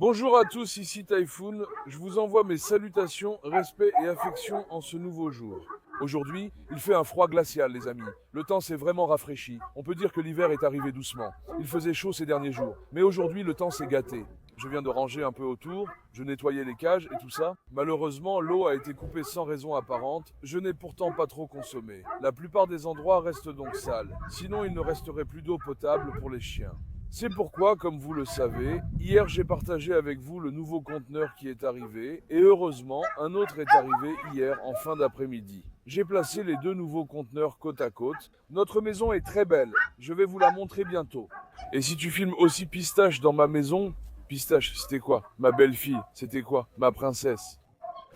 Bonjour à tous, ici Typhoon. Je vous envoie mes salutations, respect et affection en ce nouveau jour. Aujourd'hui, il fait un froid glacial, les amis. Le temps s'est vraiment rafraîchi. On peut dire que l'hiver est arrivé doucement. Il faisait chaud ces derniers jours. Mais aujourd'hui, le temps s'est gâté. Je viens de ranger un peu autour, je nettoyais les cages et tout ça. Malheureusement, l'eau a été coupée sans raison apparente. Je n'ai pourtant pas trop consommé. La plupart des endroits restent donc sales. Sinon, il ne resterait plus d'eau potable pour les chiens. C'est pourquoi, comme vous le savez, hier j'ai partagé avec vous le nouveau conteneur qui est arrivé et heureusement, un autre est arrivé hier en fin d'après-midi. J'ai placé les deux nouveaux conteneurs côte à côte. Notre maison est très belle, je vais vous la montrer bientôt. Et si tu filmes aussi Pistache dans ma maison, Pistache, c'était quoi? Ma belle-fille, c'était quoi? Ma princesse.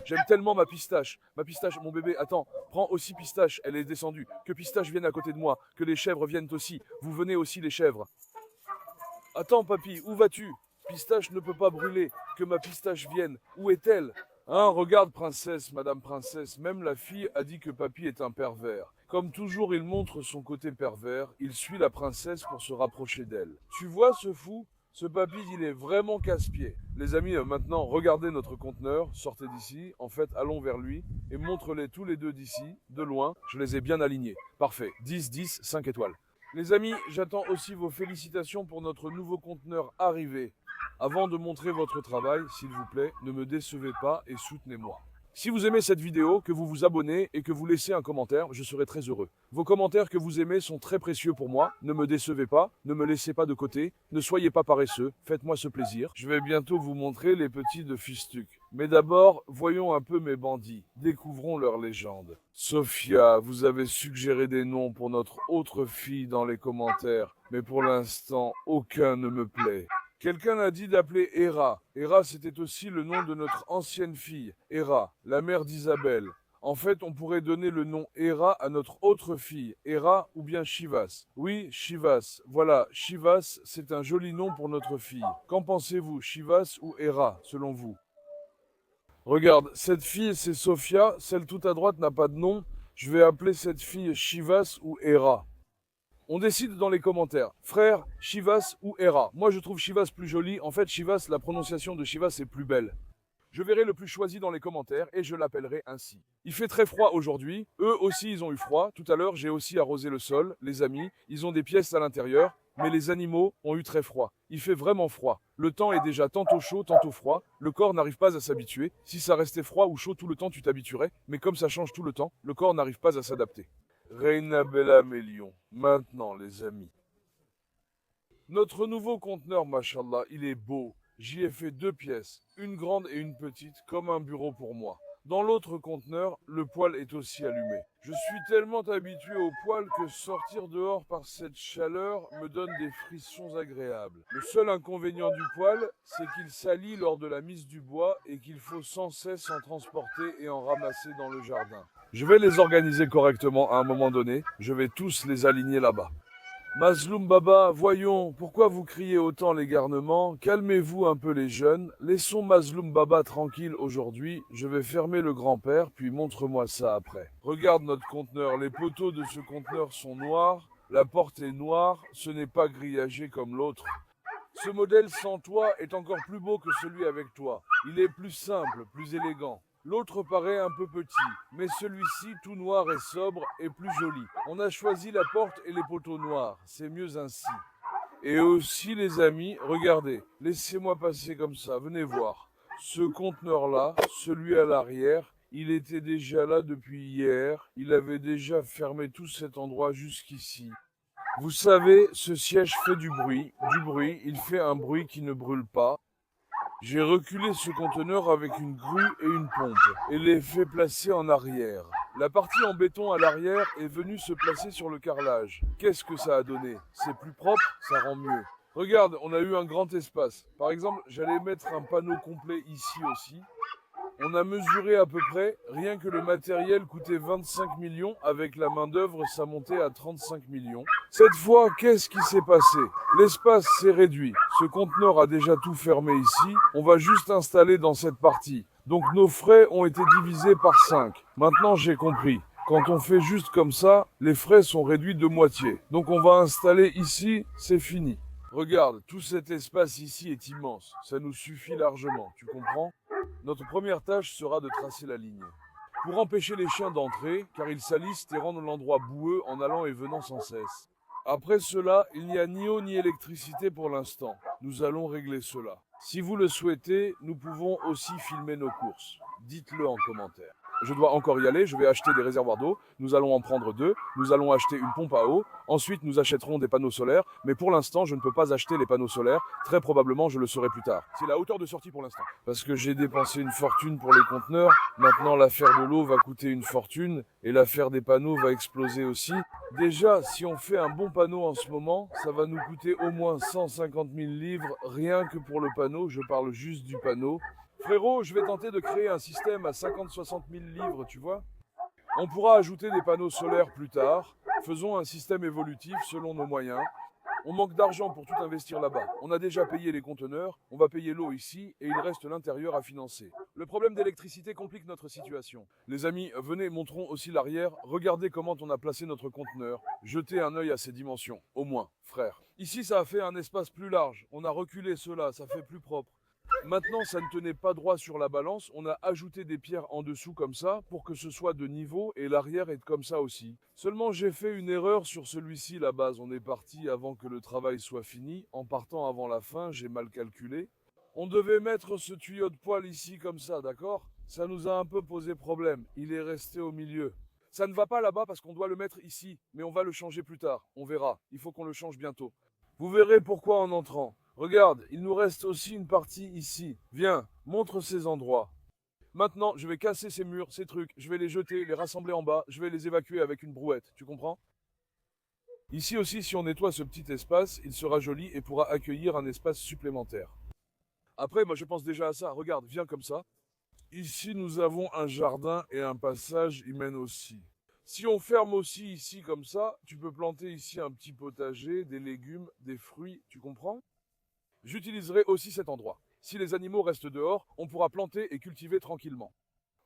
J'aime tellement ma pistache. Ma pistache, mon bébé, attends, prends aussi Pistache, elle est descendue. Que Pistache vienne à côté de moi, que les chèvres viennent aussi. Vous venez aussi les chèvres. Attends, papy, où vas-tu? Pistache ne peut pas brûler. Que ma pistache vienne. Où est-elle? Hein, regarde, princesse, madame princesse, même la fille a dit que papy est un pervers. Comme toujours, il montre son côté pervers, il suit la princesse pour se rapprocher d'elle. Tu vois ce fou? Ce papy, il est vraiment casse-pied. Les amis, maintenant, regardez notre conteneur, sortez d'ici, en fait, allons vers lui, et montre-les tous les deux d'ici, de loin, je les ai bien alignés. Parfait, 10, 10, 5 étoiles. Les amis, j'attends aussi vos félicitations pour notre nouveau conteneur arrivé. Avant de montrer votre travail, s'il vous plaît, ne me décevez pas et soutenez-moi. Si vous aimez cette vidéo, que vous vous abonnez et que vous laissez un commentaire, je serai très heureux. Vos commentaires que vous aimez sont très précieux pour moi. Ne me décevez pas, ne me laissez pas de côté, ne soyez pas paresseux, faites-moi ce plaisir. Je vais bientôt vous montrer les petits de Fistuc. Mais d'abord, voyons un peu mes bandits. Découvrons leur légende. Sophia, vous avez suggéré des noms pour notre autre fille dans les commentaires, mais pour l'instant, aucun ne me plaît. Quelqu'un a dit d'appeler Héra. Héra, c'était aussi le nom de notre ancienne fille, Héra, la mère d'Isabelle. En fait, on pourrait donner le nom Héra à notre autre fille, Héra ou bien Shivas. Oui, Shivas. Voilà, Shivas, c'est un joli nom pour notre fille. Qu'en pensez-vous, Shivas ou Héra, selon vous? Regarde, cette fille, c'est Sophia. Celle tout à droite n'a pas de nom. Je vais appeler cette fille Shivas ou Héra. On décide dans les commentaires. Frère, Shivas ou Héra. Moi, je trouve Shivas plus joli. En fait, Shivas, la prononciation de Shivas est plus belle. Je verrai le plus choisi dans les commentaires et je l'appellerai ainsi. Il fait très froid aujourd'hui. Eux aussi, ils ont eu froid. Tout à l'heure, j'ai aussi arrosé le sol. Les amis, ils ont des pièces à l'intérieur. Mais les animaux ont eu très froid. Il fait vraiment froid. Le temps est déjà tantôt chaud, tantôt froid. Le corps n'arrive pas à s'habituer. Si ça restait froid ou chaud tout le temps, tu t'habituerais. Mais comme ça change tout le temps, le corps n'arrive pas à s'adapter. Reina Bella Mélion. Maintenant, les amis. Notre nouveau conteneur, machallah, il est beau. J'y ai fait deux pièces, une grande et une petite, comme un bureau pour moi. Dans l'autre conteneur, le poêle est aussi allumé. Je suis tellement habitué au poêle que sortir dehors par cette chaleur me donne des frissons agréables. Le seul inconvénient du poêle, c'est qu'il salit lors de la mise du bois et qu'il faut sans cesse en transporter et en ramasser dans le jardin. Je vais les organiser correctement à un moment donné. Je vais tous les aligner là-bas. Mazloum Baba, voyons, pourquoi vous criez autant les garnements? Calmez-vous un peu les jeunes. Laissons Mazloum Baba tranquille aujourd'hui. Je vais fermer le grand-père, puis montre-moi ça après. Regarde notre conteneur. Les poteaux de ce conteneur sont noirs. La porte est noire. Ce n'est pas grillagé comme l'autre. Ce modèle sans toit est encore plus beau que celui avec toit. Il est plus simple, plus élégant. L'autre paraît un peu petit, mais celui-ci, tout noir et sobre, est plus joli. On a choisi la porte et les poteaux noirs, c'est mieux ainsi. Et aussi les amis, regardez, laissez-moi passer comme ça, venez voir. Ce conteneur-là, celui à l'arrière, il était déjà là depuis hier, il avait déjà fermé tout cet endroit jusqu'ici. Vous savez, ce siège fait du bruit, il fait un bruit qui ne brûle pas. J'ai reculé ce conteneur avec une grue et une pompe et l'ai fait placer en arrière. La partie en béton à l'arrière est venue se placer sur le carrelage. Qu'est-ce que ça a donné? C'est plus propre, ça rend mieux. Regarde, on a eu un grand espace. Par exemple, j'allais mettre un panneau complet ici aussi. On a mesuré à peu près, rien que le matériel coûtait 25 millions, avec la main-d'œuvre, ça montait à 35 millions. Cette fois, qu'est-ce qui s'est passé? L'espace s'est réduit. Ce conteneur a déjà tout fermé ici. On va juste installer dans cette partie. Donc nos frais ont été divisés par 5. Maintenant, j'ai compris. Quand on fait juste comme ça, les frais sont réduits de moitié. Donc on va installer ici, c'est fini. Regarde, tout cet espace ici est immense. Ça nous suffit largement, tu comprends? Notre première tâche sera de tracer la ligne. Pour empêcher les chiens d'entrer, car ils salissent et rendent l'endroit boueux en allant et venant sans cesse. Après cela, il n'y a ni eau ni électricité pour l'instant. Nous allons régler cela. Si vous le souhaitez, nous pouvons aussi filmer nos courses. Dites-le en commentaire. Je dois encore y aller, je vais acheter des réservoirs d'eau, nous allons en prendre 2, nous allons acheter une pompe à eau, ensuite nous achèterons des panneaux solaires, mais pour l'instant je ne peux pas acheter les panneaux solaires, très probablement je le saurai plus tard. C'est la hauteur de sortie pour l'instant. Parce que j'ai dépensé une fortune pour les conteneurs, maintenant l'affaire de l'eau va coûter une fortune, et l'affaire des panneaux va exploser aussi. Déjà, si on fait un bon panneau en ce moment, ça va nous coûter au moins 150 000 livres, rien que pour le panneau, je parle juste du panneau. Frérot, je vais tenter de créer un système à 50-60 000 livres, tu vois. On pourra ajouter des panneaux solaires plus tard. Faisons un système évolutif selon nos moyens. On manque d'argent pour tout investir là-bas. On a déjà payé les conteneurs, on va payer l'eau ici et il reste l'intérieur à financer. Le problème d'électricité complique notre situation. Les amis, venez, montrons aussi l'arrière. Regardez comment on a placé notre conteneur. Jetez un œil à ses dimensions, au moins, frère. Ici, ça a fait un espace plus large. On a reculé cela, ça fait plus propre. Maintenant, ça ne tenait pas droit sur la balance, on a ajouté des pierres en dessous comme ça pour que ce soit de niveau et l'arrière est comme ça aussi. Seulement j'ai fait une erreur sur celui-ci, la base. On est parti avant que le travail soit fini. En partant avant la fin, j'ai mal calculé. On devait mettre ce tuyau de poêle ici comme ça, d'accord? Ça nous a un peu posé problème. Il est resté au milieu. Ça ne va pas là-bas parce qu'on doit le mettre ici, mais on va le changer plus tard. On verra. Il faut qu'on le change bientôt. Vous verrez pourquoi en entrant. Regarde, il nous reste aussi une partie ici. Viens, montre ces endroits. Maintenant, je vais casser ces murs, ces trucs, je vais les jeter, les rassembler en bas, je vais les évacuer avec une brouette, tu comprends? Ici aussi, si on nettoie ce petit espace, il sera joli et pourra accueillir un espace supplémentaire. Après, moi je pense déjà à ça, regarde, viens comme ça. Ici, nous avons un jardin et un passage y mène aussi. Si on ferme aussi ici comme ça, tu peux planter ici un petit potager, des légumes, des fruits, tu comprends? J'utiliserai aussi cet endroit. Si les animaux restent dehors, on pourra planter et cultiver tranquillement.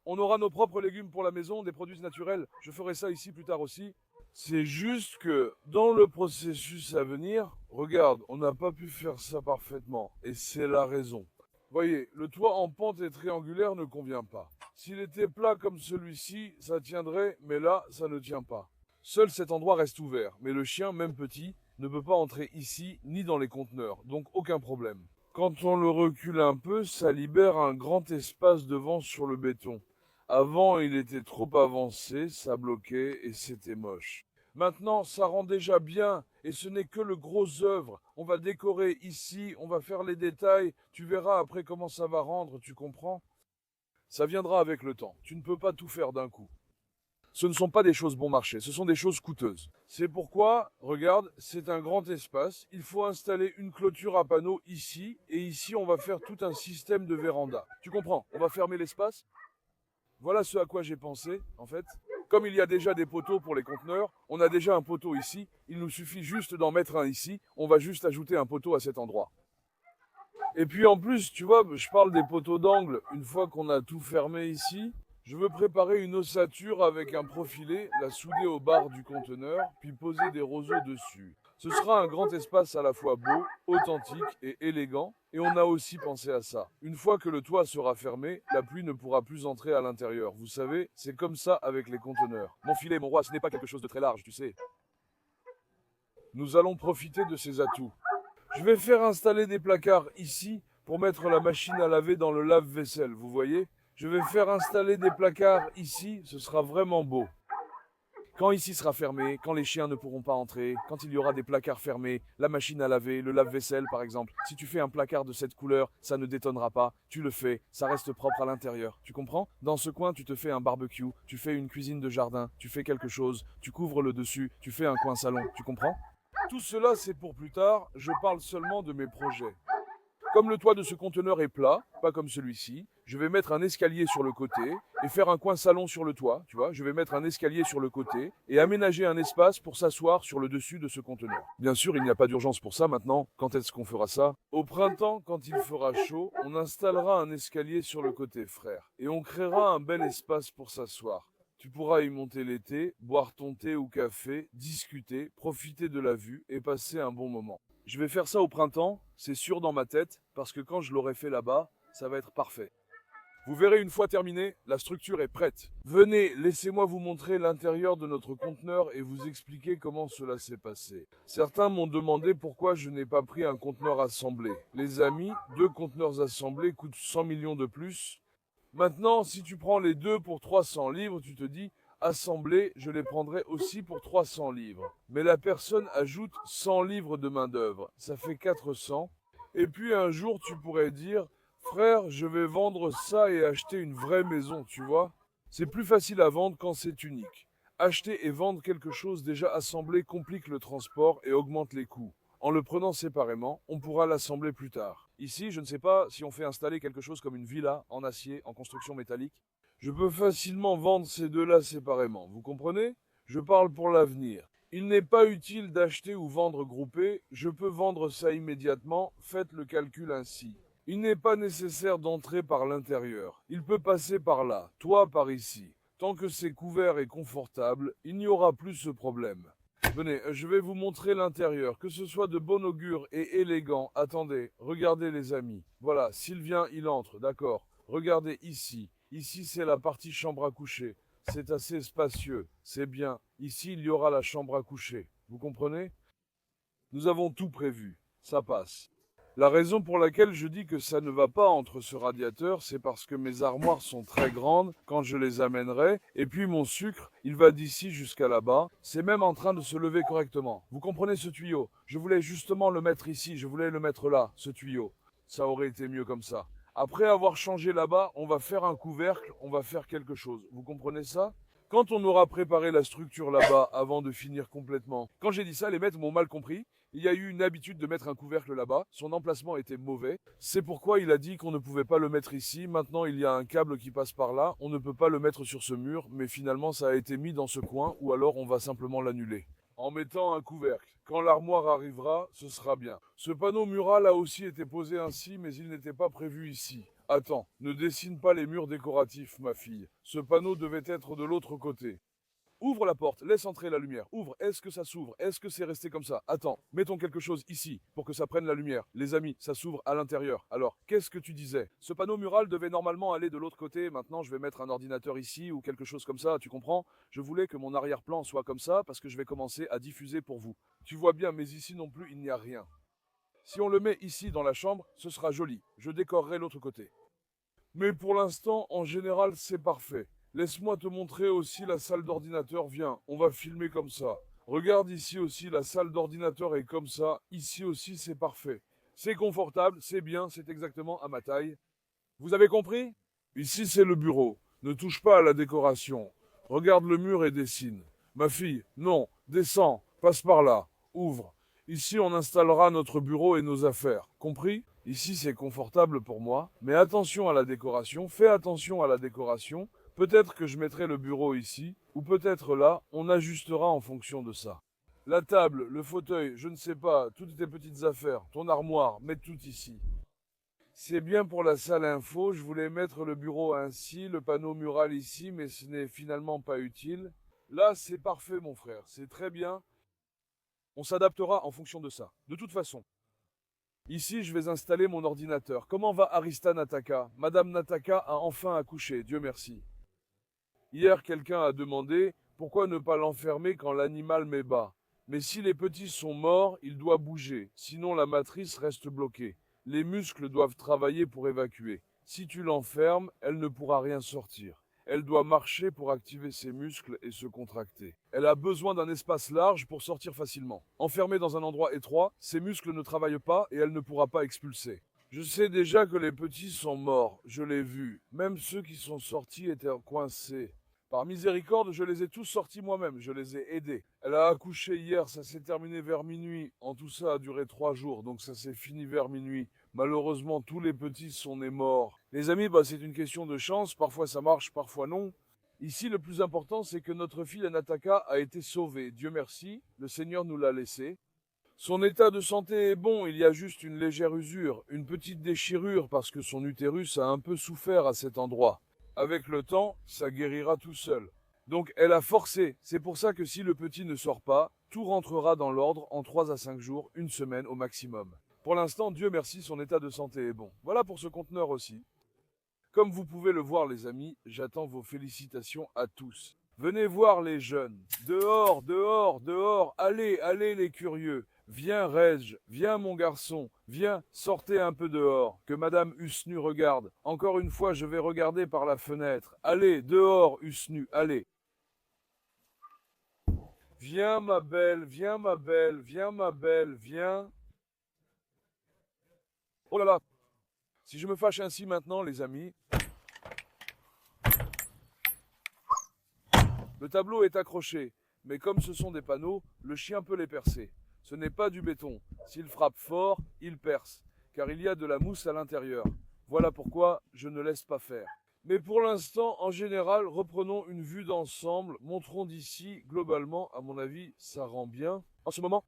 On aura nos propres légumes pour la maison, des produits naturels. Je ferai ça ici plus tard aussi. C'est juste que dans le processus à venir, regarde, on n'a pas pu faire ça parfaitement. Et c'est la raison. Voyez, le toit en pente et triangulaire ne convient pas. S'il était plat comme celui-ci, ça tiendrait, mais là, ça ne tient pas. Seul cet endroit reste ouvert, mais le chien, même petit, ne peut pas entrer ici ni dans les conteneurs, donc aucun problème. Quand on le recule un peu, ça libère un grand espace devant sur le béton. Avant, il était trop avancé, ça bloquait et c'était moche. Maintenant, ça rend déjà bien et ce n'est que le gros œuvre. On va décorer ici, on va faire les détails, tu verras après comment ça va rendre, tu comprends? Ça viendra avec le temps, tu ne peux pas tout faire d'un coup. Ce ne sont pas des choses bon marché, ce sont des choses coûteuses. C'est pourquoi, regarde, c'est un grand espace. Il faut installer une clôture à panneaux ici, et ici on va faire tout un système de véranda. Tu comprends? On va fermer l'espace. Voilà ce à quoi j'ai pensé, en fait. Comme il y a déjà des poteaux pour les conteneurs, on a déjà un poteau ici. Il nous suffit juste d'en mettre un ici. On va juste ajouter un poteau à cet endroit. Et puis en plus, tu vois, je parle des poteaux d'angle. Une fois qu'on a tout fermé ici, je veux préparer une ossature avec un profilé, la souder au bar du conteneur, puis poser des roseaux dessus. Ce sera un grand espace à la fois beau, authentique et élégant, et on a aussi pensé à ça. Une fois que le toit sera fermé, la pluie ne pourra plus entrer à l'intérieur. Vous savez, c'est comme ça avec les conteneurs. Mon filet, mon roi, ce n'est pas quelque chose de très large, tu sais. Nous allons profiter de ces atouts. Je vais faire installer des placards ici pour mettre la machine à laver dans le lave-vaisselle, vous voyez? Je vais faire installer des placards ici, ce sera vraiment beau. Quand ici sera fermé, quand les chiens ne pourront pas entrer, quand il y aura des placards fermés, la machine à laver, le lave-vaisselle par exemple, si tu fais un placard de cette couleur, ça ne détonnera pas, tu le fais, ça reste propre à l'intérieur, tu comprends? Dans ce coin, tu te fais un barbecue, tu fais une cuisine de jardin, tu fais quelque chose, tu couvres le dessus, tu fais un coin salon, tu comprends? Tout cela c'est pour plus tard, je parle seulement de mes projets. Comme le toit de ce conteneur est plat, pas comme celui-ci, je vais mettre un escalier sur le côté et faire un coin salon sur le toit, tu vois. Je vais mettre un escalier sur le côté et aménager un espace pour s'asseoir sur le dessus de ce conteneur. Bien sûr, il n'y a pas d'urgence pour ça maintenant. Quand est-ce qu'on fera ça? Au printemps, quand il fera chaud, on installera un escalier sur le côté, frère. Et on créera un bel espace pour s'asseoir. Tu pourras y monter l'été, boire ton thé ou café, discuter, profiter de la vue et passer un bon moment. Je vais faire ça au printemps, c'est sûr dans ma tête, parce que quand je l'aurai fait là-bas, ça va être parfait. Vous verrez une fois terminé, la structure est prête. Venez, laissez-moi vous montrer l'intérieur de notre conteneur et vous expliquer comment cela s'est passé. Certains m'ont demandé pourquoi je n'ai pas pris un conteneur assemblé. Les amis, 2 conteneurs assemblés coûtent 100 millions de plus. Maintenant, si tu prends les deux pour 300 livres, tu te dis, assemblés, je les prendrai aussi pour 300 livres. Mais la personne ajoute 100 livres de main-d'œuvre, ça fait 400. Et puis un jour, tu pourrais dire, frère, je vais vendre ça et acheter une vraie maison, tu vois. C'est plus facile à vendre quand c'est unique. Acheter et vendre quelque chose déjà assemblé complique le transport et augmente les coûts. En le prenant séparément, on pourra l'assembler plus tard. Ici, je ne sais pas si on fait installer quelque chose comme une villa en acier, en construction métallique. Je peux facilement vendre ces deux-là séparément, vous comprenez? Je parle pour l'avenir. Il n'est pas utile d'acheter ou vendre groupé, je peux vendre ça immédiatement, faites le calcul ainsi. Il n'est pas nécessaire d'entrer par l'intérieur. Il peut passer par là, toi par ici. Tant que c'est couvert et confortable, il n'y aura plus ce problème. Venez, je vais vous montrer l'intérieur, que ce soit de bon augure et élégant. Attendez, regardez les amis. Voilà, s'il vient, il entre, d'accord. Regardez ici. Ici, c'est la partie chambre à coucher. C'est assez spacieux, c'est bien. Ici, il y aura la chambre à coucher. Vous comprenez? Nous avons tout prévu. Ça passe. La raison pour laquelle je dis que ça ne va pas entre ce radiateur, c'est parce que mes armoires sont très grandes quand je les amènerai, et puis mon sucre, il va d'ici jusqu'à là-bas. C'est même en train de se lever correctement. Vous comprenez ce tuyau? Je voulais justement le mettre ici, je voulais le mettre là, ce tuyau. Ça aurait été mieux comme ça. Après avoir changé là-bas, on va faire un couvercle, on va faire quelque chose. Vous comprenez ça? Quand on aura préparé la structure là-bas avant de finir complètement. Quand j'ai dit ça, les maîtres m'ont mal compris. Il y a eu une habitude de mettre un couvercle là-bas. Son emplacement était mauvais. C'est pourquoi il a dit qu'on ne pouvait pas le mettre ici. Maintenant, il y a un câble qui passe par là. On ne peut pas le mettre sur ce mur, mais finalement, ça a été mis dans ce coin ou alors on va simplement l'annuler. En mettant un couvercle. Quand l'armoire arrivera, ce sera bien. Ce panneau mural a aussi été posé ainsi, mais il n'était pas prévu ici. Attends, ne dessine pas les murs décoratifs, ma fille. Ce panneau devait être de l'autre côté. Ouvre la porte, laisse entrer la lumière. Ouvre, est-ce que ça s'ouvre? Est-ce que c'est resté comme ça? Attends, mettons quelque chose ici pour que ça prenne la lumière. Les amis, ça s'ouvre à l'intérieur. Alors, qu'est-ce que tu disais? Ce panneau mural devait normalement aller de l'autre côté. Maintenant, je vais mettre un ordinateur ici ou quelque chose comme ça, tu comprends? Je voulais que mon arrière-plan soit comme ça parce que je vais commencer à diffuser pour vous. Tu vois bien, mais ici non plus, il n'y a rien. Si on le met ici dans la chambre, ce sera joli. Je décorerai l'autre côté. Mais pour l'instant, en général, c'est parfait. Laisse-moi te montrer aussi la salle d'ordinateur. Viens, on va filmer comme ça. Regarde ici aussi, la salle d'ordinateur est comme ça. Ici aussi, c'est parfait. C'est confortable, c'est bien, c'est exactement à ma taille. Vous avez compris? Ici, c'est le bureau. Ne touche pas à la décoration. Regarde le mur et dessine. Ma fille, non, descends, passe par là, ouvre. Ici, on installera notre bureau et nos affaires. Compris? Ici, c'est confortable pour moi. Mais attention à la décoration, fais attention à la décoration. Peut-être que je mettrai le bureau ici, ou peut-être là, on ajustera en fonction de ça. La table, le fauteuil, je ne sais pas, toutes tes petites affaires, ton armoire, mets tout ici. C'est bien pour la salle info, je voulais mettre le bureau ainsi, le panneau mural ici, mais ce n'est finalement pas utile. Là, c'est parfait mon frère, c'est très bien. On s'adaptera en fonction de ça. De toute façon, ici, je vais installer mon ordinateur. Comment va Arista Nataka? Madame Nataka a enfin accouché, Dieu merci. Hier, quelqu'un a demandé pourquoi ne pas l'enfermer quand l'animal met bas. Mais si les petits sont morts, il doit bouger, sinon la matrice reste bloquée. Les muscles doivent travailler pour évacuer. Si tu l'enfermes, elle ne pourra rien sortir. Elle doit marcher pour activer ses muscles et se contracter. Elle a besoin d'un espace large pour sortir facilement. Enfermée dans un endroit étroit, ses muscles ne travaillent pas et elle ne pourra pas expulser. Je sais déjà que les petits sont morts, je l'ai vu. Même ceux qui sont sortis étaient coincés. Par miséricorde, je les ai tous sortis moi-même, je les ai aidés. Elle a accouché hier, ça s'est terminé vers minuit. En tout ça a duré 3 jours, donc ça s'est fini vers minuit. Malheureusement, tous les petits sont nés morts. Les amis, c'est une question de chance, parfois ça marche, parfois non. Ici, le plus important, c'est que notre fille Anataka a été sauvée. Dieu merci, le Seigneur nous l'a laissée. Son état de santé est bon, il y a juste une légère usure, une petite déchirure parce que son utérus a un peu souffert à cet endroit. Avec le temps, ça guérira tout seul. Donc elle a forcé. C'est pour ça que si le petit ne sort pas, Tout rentrera dans l'ordre en 3 à 5 jours, une semaine au maximum. Pour l'instant, Dieu merci, son état de santé est bon. Voilà pour ce conteneur aussi. Comme vous pouvez le voir les amis, j'attends vos félicitations à tous. Venez voir les jeunes. Dehors, dehors, dehors. Allez, allez les curieux. Viens Reg, viens mon garçon, viens, sortez un peu dehors, que Madame Husnu regarde. Encore une fois, je vais regarder par la fenêtre. Allez, dehors Husnu, allez. Viens ma belle, viens ma belle, viens ma belle, viens. Oh là là, si je me fâche ainsi maintenant les amis, le tableau est accroché, mais comme ce sont des panneaux, le chien peut les percer. Ce n'est pas du béton. S'il frappe fort, il perce, car il y a de la mousse à l'intérieur. Voilà pourquoi je ne laisse pas faire. Mais pour l'instant, en général, reprenons une vue d'ensemble, montrons d'ici, globalement, à mon avis, ça rend bien. En ce moment,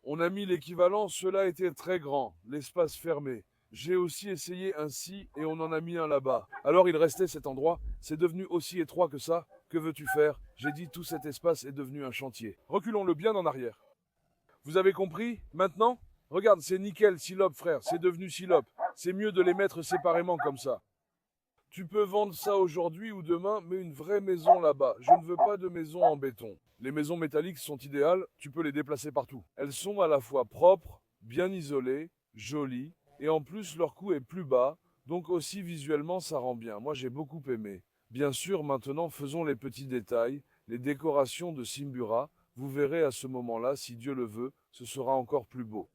on a mis l'équivalent, cela était très grand, l'espace fermé. J'ai aussi essayé ainsi et on en a mis un là-bas. Alors il restait cet endroit, c'est devenu aussi étroit que ça. Que veux-tu faire? J'ai dit tout cet espace est devenu un chantier. Reculons-le bien en arrière. Vous avez compris? Maintenant? Regarde, c'est nickel, silope frère, c'est devenu silope. C'est mieux de les mettre séparément comme ça. Tu peux vendre ça aujourd'hui ou demain, mais une vraie maison là-bas. Je ne veux pas de maison en béton. Les maisons métalliques sont idéales, tu peux les déplacer partout. Elles sont à la fois propres, bien isolées, jolies, et en plus leur coût est plus bas, donc aussi visuellement ça rend bien. Moi j'ai beaucoup aimé. Bien sûr, maintenant faisons les petits détails, les décorations de Simbura. Vous verrez à ce moment-là, si Dieu le veut, ce sera encore plus beau.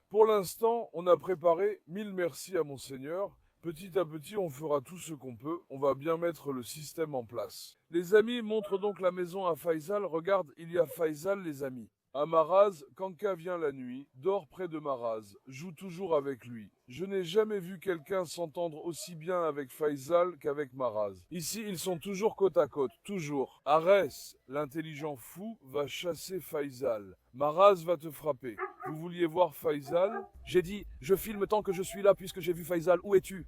Pour l'instant, on a préparé, 1000 merci à mon Seigneur. Petit à petit, on fera tout ce qu'on peut. On va bien mettre le système en place. Les amis, montrent donc la maison à Faisal. Regarde, il y a Faisal, les amis. À Maraz, Kanka vient la nuit, dort près de Maraz, joue toujours avec lui. Je n'ai jamais vu quelqu'un s'entendre aussi bien avec Faisal qu'avec Maraz. Ici, ils sont toujours côte à côte, toujours. Arès, l'intelligent fou, va chasser Faisal. Maraz va te frapper. Vous vouliez voir Faisal? J'ai dit, je filme tant que je suis là puisque j'ai vu Faisal. Où es-tu?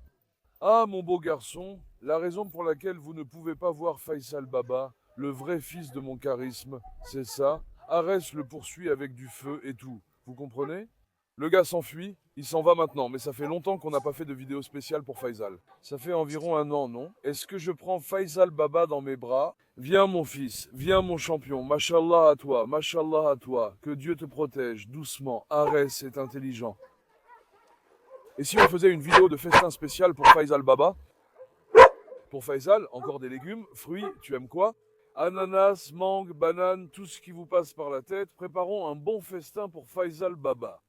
Ah, mon beau garçon, la raison pour laquelle vous ne pouvez pas voir Faisal Baba, le vrai fils de mon charisme, c'est ça. Arès le poursuit avec du feu et tout. Vous comprenez? Le gars s'enfuit, il s'en va maintenant, mais ça fait longtemps qu'on n'a pas fait de vidéo spéciale pour Faisal. Ça fait environ 1 an, non? Est-ce que je prends Faisal Baba dans mes bras? Viens mon fils, viens mon champion, mashallah à toi, que Dieu te protège, doucement, Arès est intelligent. Et si on faisait une vidéo de festin spécial pour Faisal Baba? Pour Faisal, encore des légumes, fruits, tu aimes quoi? Ananas, mangue, banane, tout ce qui vous passe par la tête, préparons un bon festin pour Faisal Baba.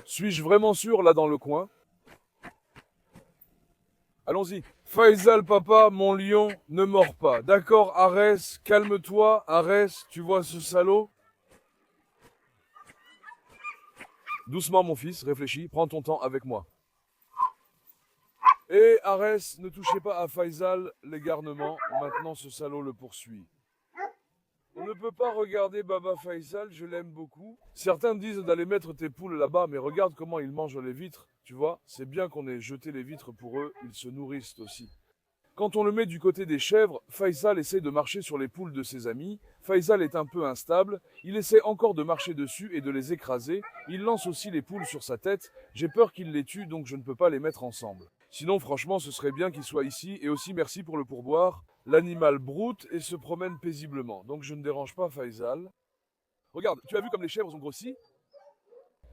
Suis-je vraiment sûr là dans le coin? Allons-y. Faisal papa, mon lion, ne mords pas. D'accord, Arès, calme-toi. Arès, tu vois ce salaud? Doucement mon fils, réfléchis, prends ton temps avec moi. Et Arès, ne touchez pas à Faisal, les garnements, maintenant ce salaud le poursuit. On ne peut pas regarder Baba Faisal, je l'aime beaucoup. Certains disent d'aller mettre tes poules là-bas, mais regarde comment ils mangent les vitres, tu vois. C'est bien qu'on ait jeté les vitres pour eux, ils se nourrissent aussi. Quand on le met du côté des chèvres, Faisal essaie de marcher sur les poules de ses amis. Faisal est un peu instable, il essaie encore de marcher dessus et de les écraser. Il lance aussi les poules sur sa tête. J'ai peur qu'il les tue, donc je ne peux pas les mettre ensemble. Sinon, franchement, ce serait bien qu'il soit ici. Et aussi, merci pour le pourboire. L'animal broute et se promène paisiblement. Donc je ne dérange pas Faisal. Regarde, tu as vu comme les chèvres ont grossi?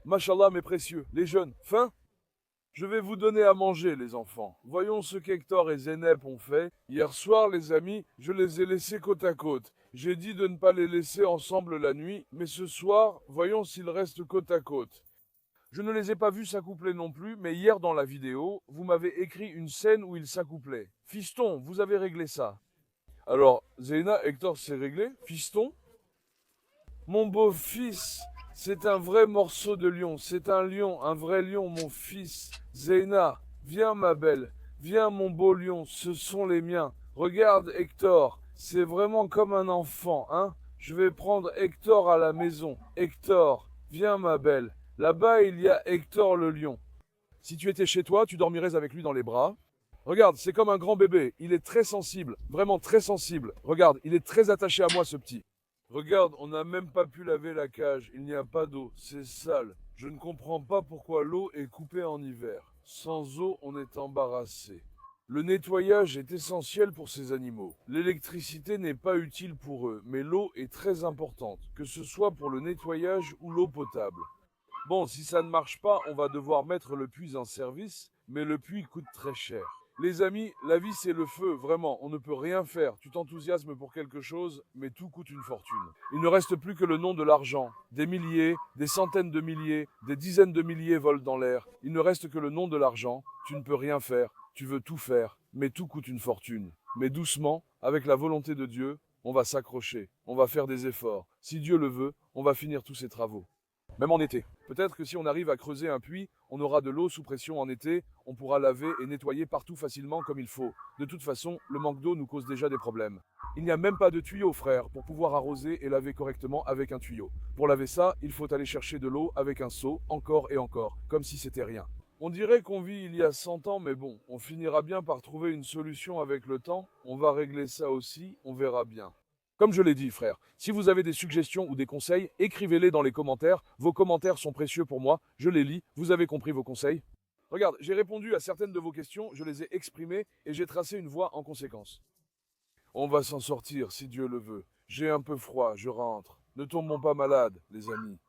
Mashallah, mes précieux, les jeunes, faim? Je vais vous donner à manger, les enfants. Voyons ce qu'Hector et Zénep ont fait. Hier soir, les amis, je les ai laissés côte à côte. J'ai dit de ne pas les laisser ensemble la nuit, mais ce soir, voyons s'ils restent côte à côte. Je ne les ai pas vus s'accoupler non plus, mais hier dans la vidéo, vous m'avez écrit une scène où ils s'accouplaient. Fiston, vous avez réglé ça. Alors, Zéna, Hector, c'est réglé? Fiston? Mon beau-fils, c'est un vrai morceau de lion. C'est un lion, un vrai lion, mon fils. Zéna, viens ma belle. Viens mon beau lion, ce sont les miens. Regarde Hector, c'est vraiment comme un enfant, hein? Je vais prendre Hector à la maison. Hector, viens ma belle. Là-bas, il y a Hector le lion. Si tu étais chez toi, tu dormirais avec lui dans les bras. Regarde, c'est comme un grand bébé. Il est très sensible, vraiment très sensible. Regarde, il est très attaché à moi, ce petit. Regarde, on n'a même pas pu laver la cage, il n'y a pas d'eau, c'est sale. Je ne comprends pas pourquoi l'eau est coupée en hiver. Sans eau, on est embarrassé. Le nettoyage est essentiel pour ces animaux. L'électricité n'est pas utile pour eux, mais l'eau est très importante, que ce soit pour le nettoyage ou l'eau potable. Bon, si ça ne marche pas, on va devoir mettre le puits en service, mais le puits coûte très cher. Les amis, la vie c'est le feu, vraiment, on ne peut rien faire. Tu t'enthousiasmes pour quelque chose, mais tout coûte une fortune. Il ne reste plus que le nom de l'argent. Des milliers, des centaines de milliers, des dizaines de milliers volent dans l'air. Il ne reste que le nom de l'argent. Tu ne peux rien faire, tu veux tout faire, mais tout coûte une fortune. Mais doucement, avec la volonté de Dieu, on va s'accrocher, on va faire des efforts. Si Dieu le veut, on va finir tous ces travaux. Même en été. Peut-être que si on arrive à creuser un puits, on aura de l'eau sous pression en été, on pourra laver et nettoyer partout facilement comme il faut. De toute façon, le manque d'eau nous cause déjà des problèmes. Il n'y a même pas de tuyau, frère, pour pouvoir arroser et laver correctement avec un tuyau. Pour laver ça, il faut aller chercher de l'eau avec un seau, encore et encore, comme si c'était rien. On dirait qu'on vit il y a 100 ans, mais bon, on finira bien par trouver une solution avec le temps. On va régler ça aussi, on verra bien. Comme je l'ai dit, frère, si vous avez des suggestions ou des conseils, écrivez-les dans les commentaires. Vos commentaires sont précieux pour moi. Je les lis. Vous avez compris vos conseils? Regarde, j'ai répondu à certaines de vos questions, je les ai exprimées et j'ai tracé une voie en conséquence. On va s'en sortir si Dieu le veut. J'ai un peu froid, je rentre. Ne tombons pas malades, les amis.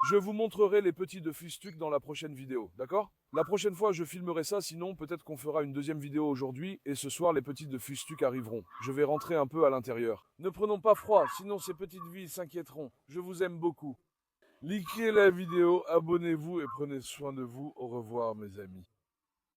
Je vous montrerai les petits de Fustuc dans la prochaine vidéo, d'accord? La prochaine fois, je filmerai ça, sinon peut-être qu'on fera une deuxième vidéo aujourd'hui, et ce soir, les petits de Fustuc arriveront. Je vais rentrer un peu à l'intérieur. Ne prenons pas froid, sinon ces petites vies s'inquiéteront. Je vous aime beaucoup. Likez la vidéo, abonnez-vous et prenez soin de vous. Au revoir, mes amis.